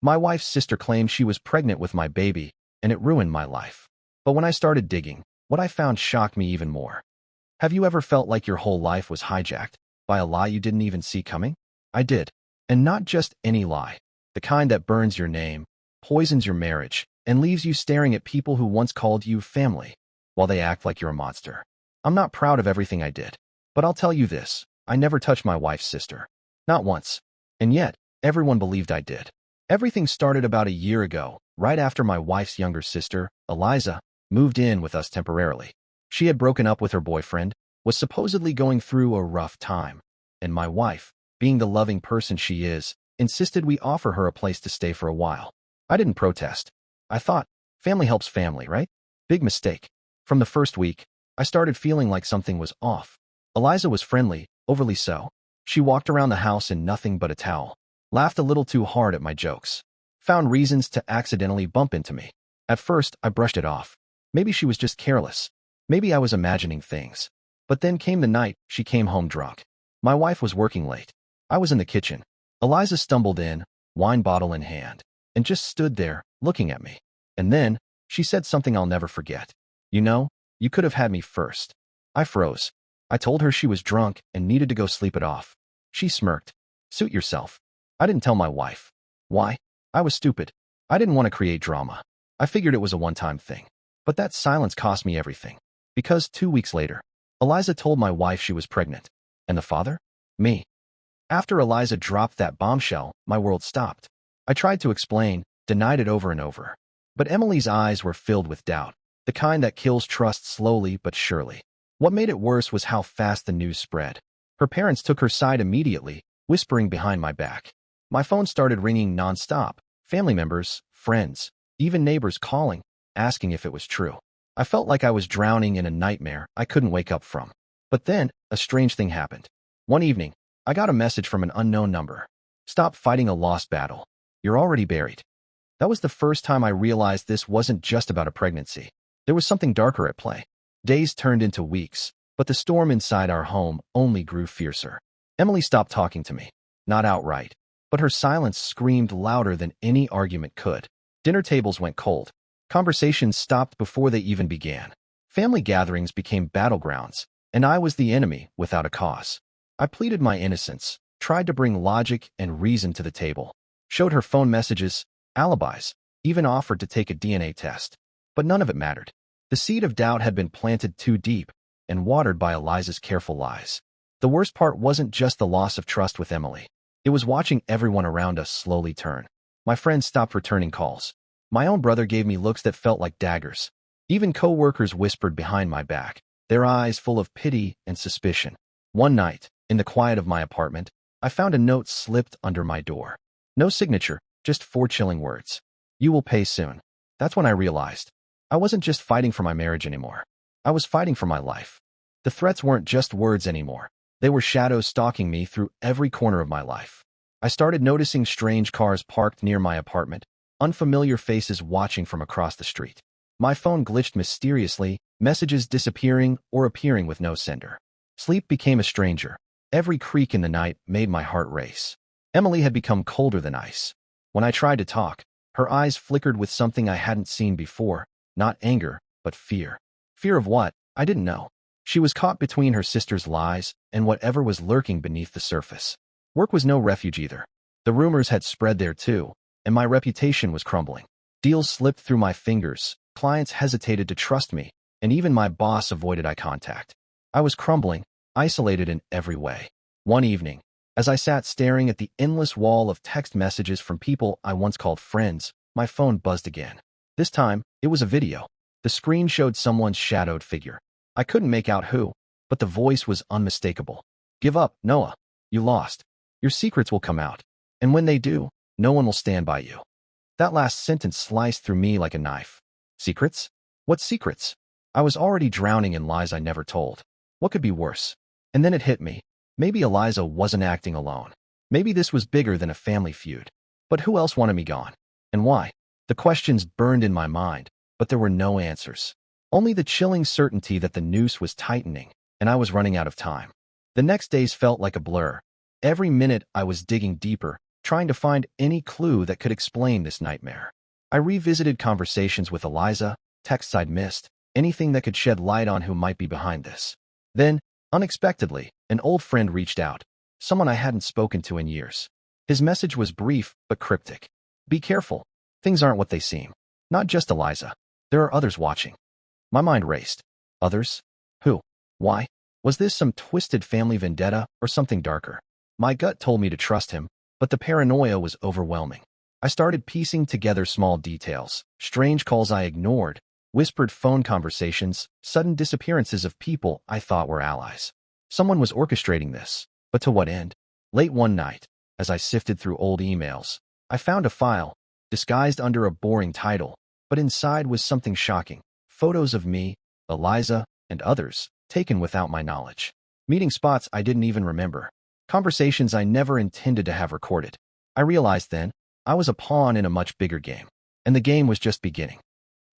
My wife's sister claimed she was pregnant with my baby, and it ruined my life. But when I started digging, what I found shocked me even more. Have you ever felt like your whole life was hijacked by a lie you didn't even see coming? I did. And not just any lie. The kind that burns your name, poisons your marriage, and leaves you staring at people who once called you family, while they act like you're a monster. I'm not proud of everything I did. But I'll tell you this, I never touched my wife's sister. Not once. And yet, everyone believed I did. Everything started about a year ago, right after my wife's younger sister, Eliza, moved in with us temporarily. She had broken up with her boyfriend, was supposedly going through a rough time, and my wife, being the loving person she is, insisted we offer her a place to stay for a while. I didn't protest. I thought, family helps family, right? Big mistake. From the first week, I started feeling like something was off. Eliza was friendly, overly so. She walked around the house in nothing but a towel, laughed a little too hard at my jokes, found reasons to accidentally bump into me. At first, I brushed it off. Maybe she was just careless. Maybe I was imagining things. But then came the night she came home drunk. My wife was working late. I was in the kitchen. Eliza stumbled in, wine bottle in hand, and just stood there, looking at me. And then, she said something I'll never forget. You know, you could have had me first. I froze. I told her she was drunk and needed to go sleep it off. She smirked. Suit yourself. I didn't tell my wife. Why? I was stupid. I didn't want to create drama. I figured it was a one-time thing. But that silence cost me everything. Because 2 weeks later, Eliza told my wife she was pregnant. And the father? Me. After Eliza dropped that bombshell, my world stopped. I tried to explain, denied it over and over. But Emily's eyes were filled with doubt, the kind that kills trust slowly but surely. What made it worse was how fast the news spread. Her parents took her side immediately, whispering behind my back. My phone started ringing nonstop. Family members, friends, even neighbors calling, asking if it was true. I felt like I was drowning in a nightmare I couldn't wake up from. But then, a strange thing happened. One evening, I got a message from an unknown number. Stop fighting a lost battle. You're already buried. That was the first time I realized this wasn't just about a pregnancy. There was something darker at play. Days turned into weeks, but the storm inside our home only grew fiercer. Emily stopped talking to me. Not outright, but her silence screamed louder than any argument could. Dinner tables went cold. Conversations stopped before they even began. Family gatherings became battlegrounds, and I was the enemy without a cause. I pleaded my innocence, tried to bring logic and reason to the table, showed her phone messages, alibis, even offered to take a DNA test. But none of it mattered. The seed of doubt had been planted too deep and watered by Eliza's careful lies. The worst part wasn't just the loss of trust with Emily. It was watching everyone around us slowly turn. My friends stopped returning calls. My own brother gave me looks that felt like daggers. Even co-workers whispered behind my back, their eyes full of pity and suspicion. One night, in the quiet of my apartment, I found a note slipped under my door. No signature, just 4 chilling words. You will pay soon. That's when I realized I wasn't just fighting for my marriage anymore. I was fighting for my life. The threats weren't just words anymore. They were shadows stalking me through every corner of my life. I started noticing strange cars parked near my apartment, unfamiliar faces watching from across the street. My phone glitched mysteriously, messages disappearing or appearing with no sender. Sleep became a stranger. Every creak in the night made my heart race. Emily had become colder than ice. When I tried to talk, her eyes flickered with something I hadn't seen before, not anger, but fear. Fear of what? I didn't know. She was caught between her sister's lies and whatever was lurking beneath the surface. Work was no refuge either. The rumors had spread there too, and my reputation was crumbling. Deals slipped through my fingers, clients hesitated to trust me, and even my boss avoided eye contact. I was crumbling, isolated in every way. One evening, as I sat staring at the endless wall of text messages from people I once called friends, my phone buzzed again. This time, it was a video. The screen showed someone's shadowed figure. I couldn't make out who, but the voice was unmistakable. Give up, Noah. You lost. Your secrets will come out. And when they do, no one will stand by you. That last sentence sliced through me like a knife. Secrets? What secrets? I was already drowning in lies I never told. What could be worse? And then it hit me. Maybe Eliza wasn't acting alone. Maybe this was bigger than a family feud. But who else wanted me gone? And why? The questions burned in my mind, but there were no answers. Only the chilling certainty that the noose was tightening, and I was running out of time. The next days felt like a blur. Every minute I was digging deeper, trying to find any clue that could explain this nightmare. I revisited conversations with Eliza, texts I'd missed, anything that could shed light on who might be behind this. Then, unexpectedly, an old friend reached out, someone I hadn't spoken to in years. His message was brief but cryptic. Be careful. Things aren't what they seem. Not just Eliza. There are others watching. My mind raced. Others? Who? Why? Was this some twisted family vendetta or something darker? My gut told me to trust him, but the paranoia was overwhelming. I started piecing together small details, strange calls I ignored, whispered phone conversations, sudden disappearances of people I thought were allies. Someone was orchestrating this, but to what end? Late one night, as I sifted through old emails, I found a file, disguised under a boring title, but inside was something shocking. Photos of me, Eliza, and others, taken without my knowledge. Meeting spots I didn't even remember. Conversations I never intended to have recorded. I realized then, I was a pawn in a much bigger game, and the game was just beginning.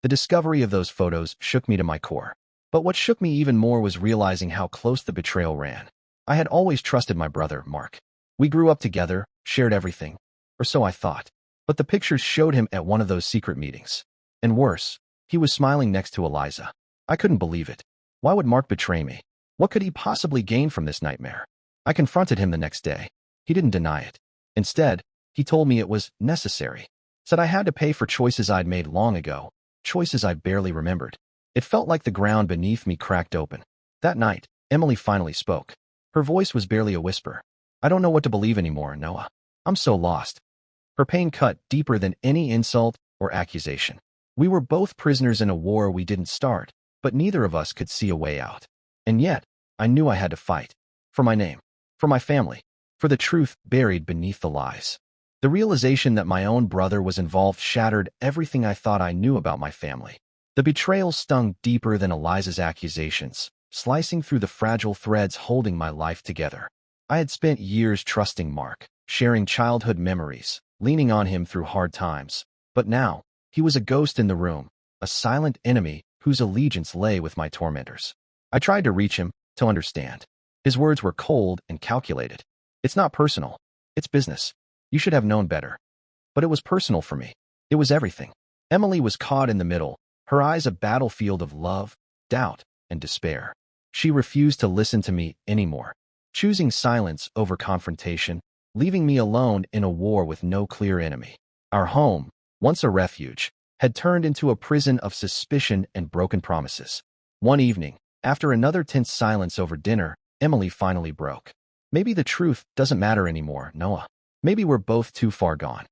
The discovery of those photos shook me to my core. But what shook me even more was realizing how close the betrayal ran. I had always trusted my brother, Mark. We grew up together, shared everything, or so I thought. But the pictures showed him at one of those secret meetings. And worse, he was smiling next to Eliza. I couldn't believe it. Why would Mark betray me? What could he possibly gain from this nightmare? I confronted him the next day. He didn't deny it. Instead, he told me it was necessary. Said I had to pay for choices I'd made long ago, choices I barely remembered. It felt like the ground beneath me cracked open. That night, Emily finally spoke. Her voice was barely a whisper. I don't know what to believe anymore, Noah. I'm so lost. Her pain cut deeper than any insult or accusation. We were both prisoners in a war we didn't start, but neither of us could see a way out. And yet, I knew I had to fight. For my name. For my family. For the truth buried beneath the lies. The realization that my own brother was involved shattered everything I thought I knew about my family. The betrayal stung deeper than Eliza's accusations, slicing through the fragile threads holding my life together. I had spent years trusting Mark, sharing childhood memories, leaning on him through hard times. But now, he was a ghost in the room, a silent enemy whose allegiance lay with my tormentors. I tried to reach him, to understand. His words were cold and calculated. It's not personal. It's business. You should have known better. But it was personal for me. It was everything. Emily was caught in the middle, her eyes a battlefield of love, doubt, and despair. She refused to listen to me anymore, choosing silence over confrontation, leaving me alone in a war with no clear enemy. Our home, once a refuge, had turned into a prison of suspicion and broken promises. One evening, after another tense silence over dinner, Emily finally broke. Maybe the truth doesn't matter anymore, Noah. Maybe we're both too far gone.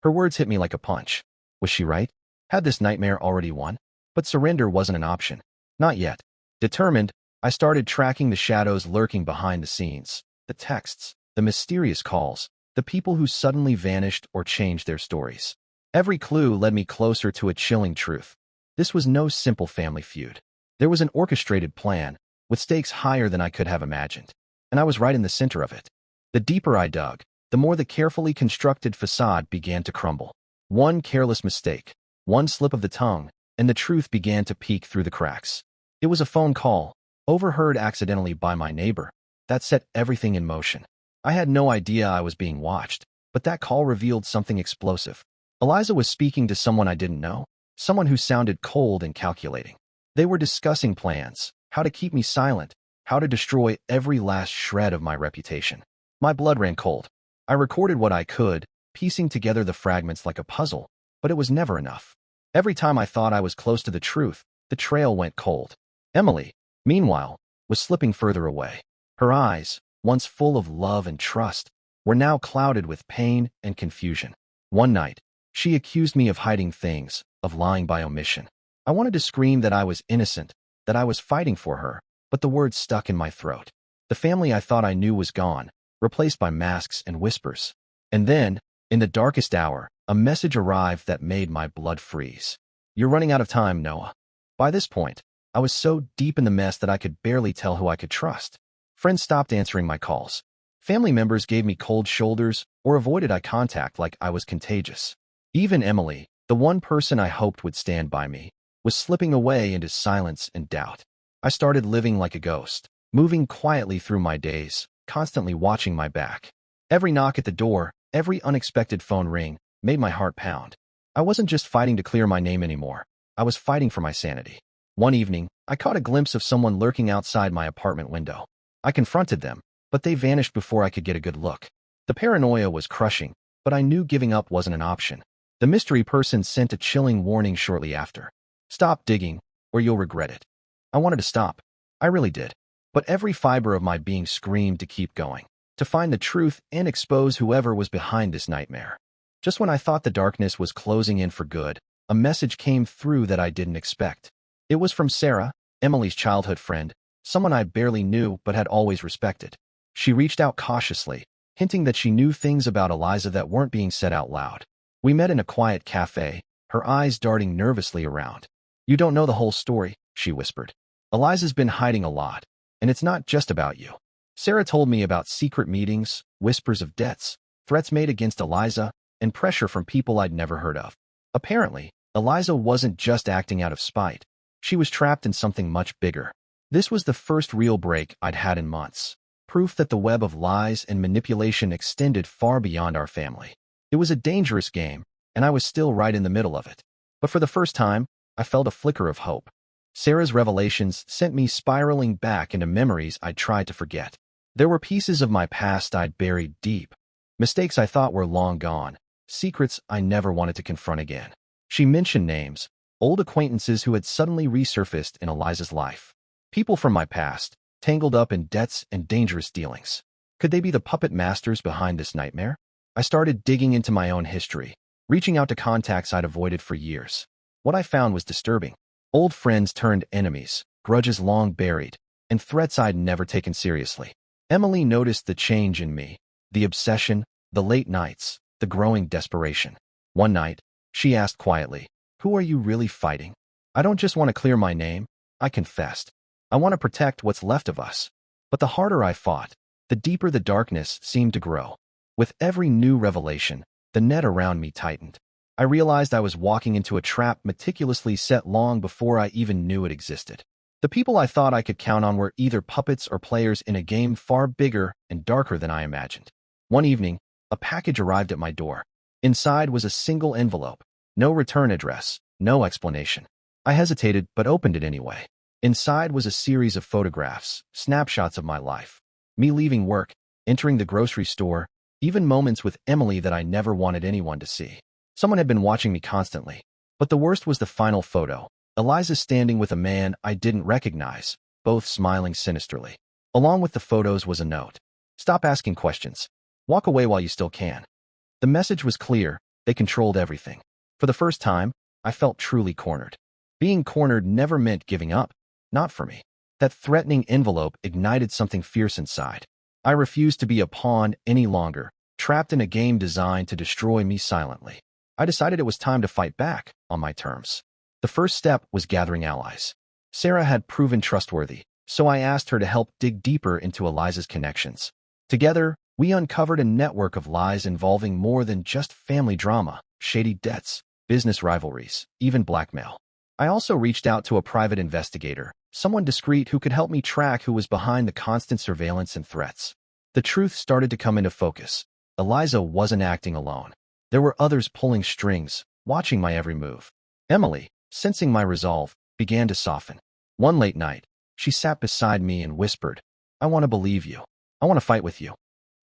Her words hit me like a punch. Was she right? Had this nightmare already won? But surrender wasn't an option. Not yet. Determined, I started tracking the shadows lurking behind the scenes. The texts, the mysterious calls, the people who suddenly vanished or changed their stories. Every clue led me closer to a chilling truth. This was no simple family feud. There was an orchestrated plan, with stakes higher than I could have imagined. And I was right in the center of it. The deeper I dug, the more the carefully constructed facade began to crumble. One careless mistake, one slip of the tongue, and the truth began to peek through the cracks. It was a phone call, overheard accidentally by my neighbor, that set everything in motion. I had no idea I was being watched, but that call revealed something explosive. Eliza was speaking to someone I didn't know, someone who sounded cold and calculating. They were discussing plans, how to keep me silent, how to destroy every last shred of my reputation. My blood ran cold. I recorded what I could, piecing together the fragments like a puzzle, but it was never enough. Every time I thought I was close to the truth, the trail went cold. Emily, meanwhile, was slipping further away. Her eyes, once full of love and trust, were now clouded with pain and confusion. One night, she accused me of hiding things, of lying by omission. I wanted to scream that I was innocent, that I was fighting for her, but the words stuck in my throat. The family I thought I knew was gone, replaced by masks and whispers. And then, in the darkest hour, a message arrived that made my blood freeze. You're running out of time, Noah. By this point, I was so deep in the mess that I could barely tell who I could trust. Friends stopped answering my calls. Family members gave me cold shoulders or avoided eye contact like I was contagious. Even Emily, the one person I hoped would stand by me, was slipping away into silence and doubt. I started living like a ghost, moving quietly through my days, constantly watching my back. Every knock at the door, every unexpected phone ring made my heart pound. I wasn't just fighting to clear my name anymore. I was fighting for my sanity. One evening, I caught a glimpse of someone lurking outside my apartment window. I confronted them, but they vanished before I could get a good look. The paranoia was crushing, but I knew giving up wasn't an option. The mystery person sent a chilling warning shortly after. Stop digging, or you'll regret it. I wanted to stop. I really did. But every fiber of my being screamed to keep going, to find the truth and expose whoever was behind this nightmare. Just when I thought the darkness was closing in for good, a message came through that I didn't expect. It was from Sarah, Emily's childhood friend, someone I barely knew but had always respected. She reached out cautiously, hinting that she knew things about Eliza that weren't being said out loud. We met in a quiet cafe, her eyes darting nervously around. You don't know the whole story, she whispered. Eliza's been hiding a lot, and it's not just about you. Sarah told me about secret meetings, whispers of deaths, threats made against Eliza, and pressure from people I'd never heard of. Apparently, Eliza wasn't just acting out of spite. She was trapped in something much bigger. This was the first real break I'd had in months. Proof that the web of lies and manipulation extended far beyond our family. It was a dangerous game, and I was still right in the middle of it. But for the first time, I felt a flicker of hope. Sarah's revelations sent me spiraling back into memories I'd tried to forget. There were pieces of my past I'd buried deep. Mistakes I thought were long gone. Secrets I never wanted to confront again. She mentioned names, old acquaintances who had suddenly resurfaced in Eliza's life. People from my past, tangled up in debts and dangerous dealings. Could they be the puppet masters behind this nightmare? I started digging into my own history, reaching out to contacts I'd avoided for years. What I found was disturbing. Old friends turned enemies, grudges long buried, and threats I'd never taken seriously. Emily noticed the change in me, the obsession, the late nights, the growing desperation. One night, she asked quietly, "Who are you really fighting?" "I don't just want to clear my name," I confessed. "I want to protect what's left of us." But the harder I fought, the deeper the darkness seemed to grow. With every new revelation, the net around me tightened. I realized I was walking into a trap meticulously set long before I even knew it existed. The people I thought I could count on were either puppets or players in a game far bigger and darker than I imagined. One evening, a package arrived at my door. Inside was a single envelope, no return address, no explanation. I hesitated but opened it anyway. Inside was a series of photographs, snapshots of my life. Me leaving work, entering the grocery store, even moments with Emily that I never wanted anyone to see. Someone had been watching me constantly. But the worst was the final photo. Eliza standing with a man I didn't recognize, both smiling sinisterly. Along with the photos was a note. "Stop asking questions. Walk away while you still can." The message was clear. They controlled everything. For the first time, I felt truly cornered. Being cornered never meant giving up. Not for me. That threatening envelope ignited something fierce inside. I refused to be a pawn any longer, trapped in a game designed to destroy me silently. I decided it was time to fight back, on my terms. The first step was gathering allies. Sarah had proven trustworthy, so I asked her to help dig deeper into Eliza's connections. Together, we uncovered a network of lies involving more than just family drama, shady debts, business rivalries, even blackmail. I also reached out to a private investigator, someone discreet who could help me track who was behind the constant surveillance and threats. The truth started to come into focus. Eliza wasn't acting alone. There were others pulling strings, watching my every move. Emily, sensing my resolve, began to soften. One late night, she sat beside me and whispered, "I want to believe you. I want to fight with you."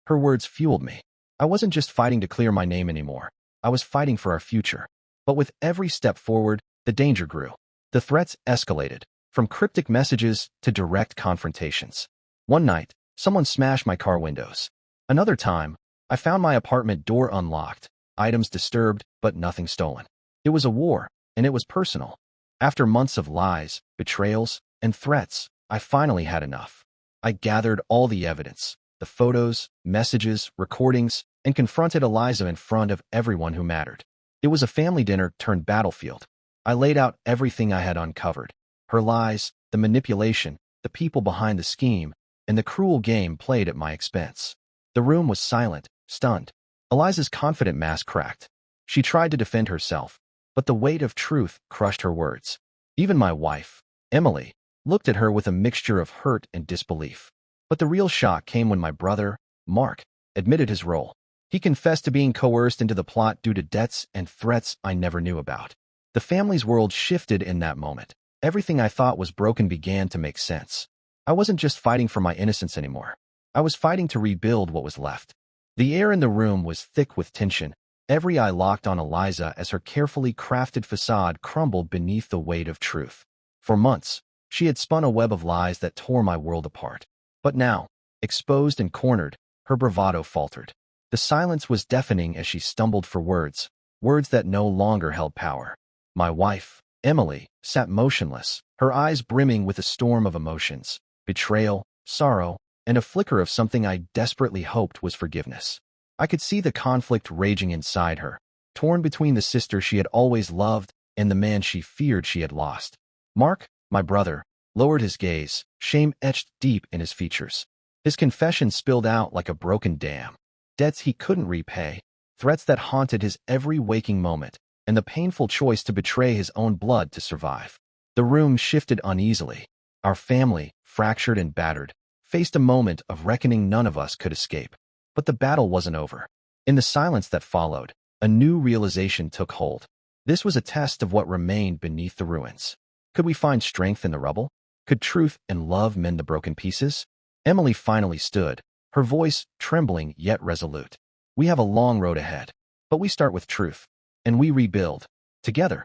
Her words fueled me. I wasn't just fighting to clear my name anymore. I was fighting for our future. But with every step forward, the danger grew. The threats escalated, from cryptic messages to direct confrontations. One night, someone smashed my car windows. Another time, I found my apartment door unlocked, items disturbed, but nothing stolen. It was a war, and it was personal. After months of lies, betrayals, and threats, I finally had enough. I gathered all the evidence, the photos, messages, recordings, and confronted Eliza in front of everyone who mattered. It was a family dinner turned battlefield. I laid out everything I had uncovered. Her lies, the manipulation, the people behind the scheme, and the cruel game played at my expense. The room was silent, stunned. Eliza's confident mask cracked. She tried to defend herself, but the weight of truth crushed her words. Even my wife, Emily, looked at her with a mixture of hurt and disbelief. But the real shock came when my brother, Mark, admitted his role. He confessed to being coerced into the plot due to debts and threats I never knew about. The family's world shifted in that moment. Everything I thought was broken began to make sense. I wasn't just fighting for my innocence anymore. I was fighting to rebuild what was left. The air in the room was thick with tension, every eye locked on Eliza as her carefully crafted facade crumbled beneath the weight of truth. For months, she had spun a web of lies that tore my world apart. But now, exposed and cornered, her bravado faltered. The silence was deafening as she stumbled for words, words that no longer held power. My wife, Emily, sat motionless, her eyes brimming with a storm of emotions, betrayal, sorrow, and a flicker of something I desperately hoped was forgiveness. I could see the conflict raging inside her, torn between the sister she had always loved and the man she feared she had lost. Mark, my brother, lowered his gaze, shame etched deep in his features. His confession spilled out like a broken dam. Debts he couldn't repay, threats that haunted his every waking moment, and the painful choice to betray his own blood to survive. The room shifted uneasily. Our family, fractured and battered, faced a moment of reckoning none of us could escape. But the battle wasn't over. In the silence that followed, a new realization took hold. This was a test of what remained beneath the ruins. Could we find strength in the rubble? Could truth and love mend the broken pieces? Emily finally stood, her voice trembling yet resolute. We have a long road ahead, but we start with truth, and we rebuild, together.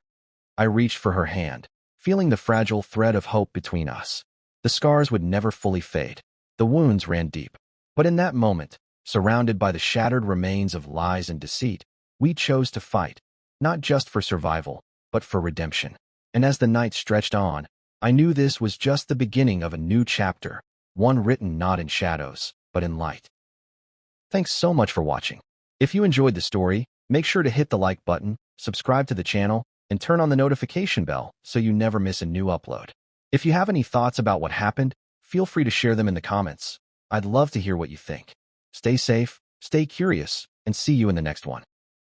I reached for her hand, feeling the fragile thread of hope between us. The scars would never fully fade. The wounds ran deep. But in that moment, surrounded by the shattered remains of lies and deceit, we chose to fight, not just for survival, but for redemption. And as the night stretched on, I knew this was just the beginning of a new chapter, one written not in shadows, but in light. Thanks so much for watching. If you enjoyed the story, make sure to hit the like button, subscribe to the channel, and turn on the notification bell so you never miss a new upload. If you have any thoughts about what happened, feel free to share them in the comments. I'd love to hear what you think. Stay safe, stay curious, and see you in the next one.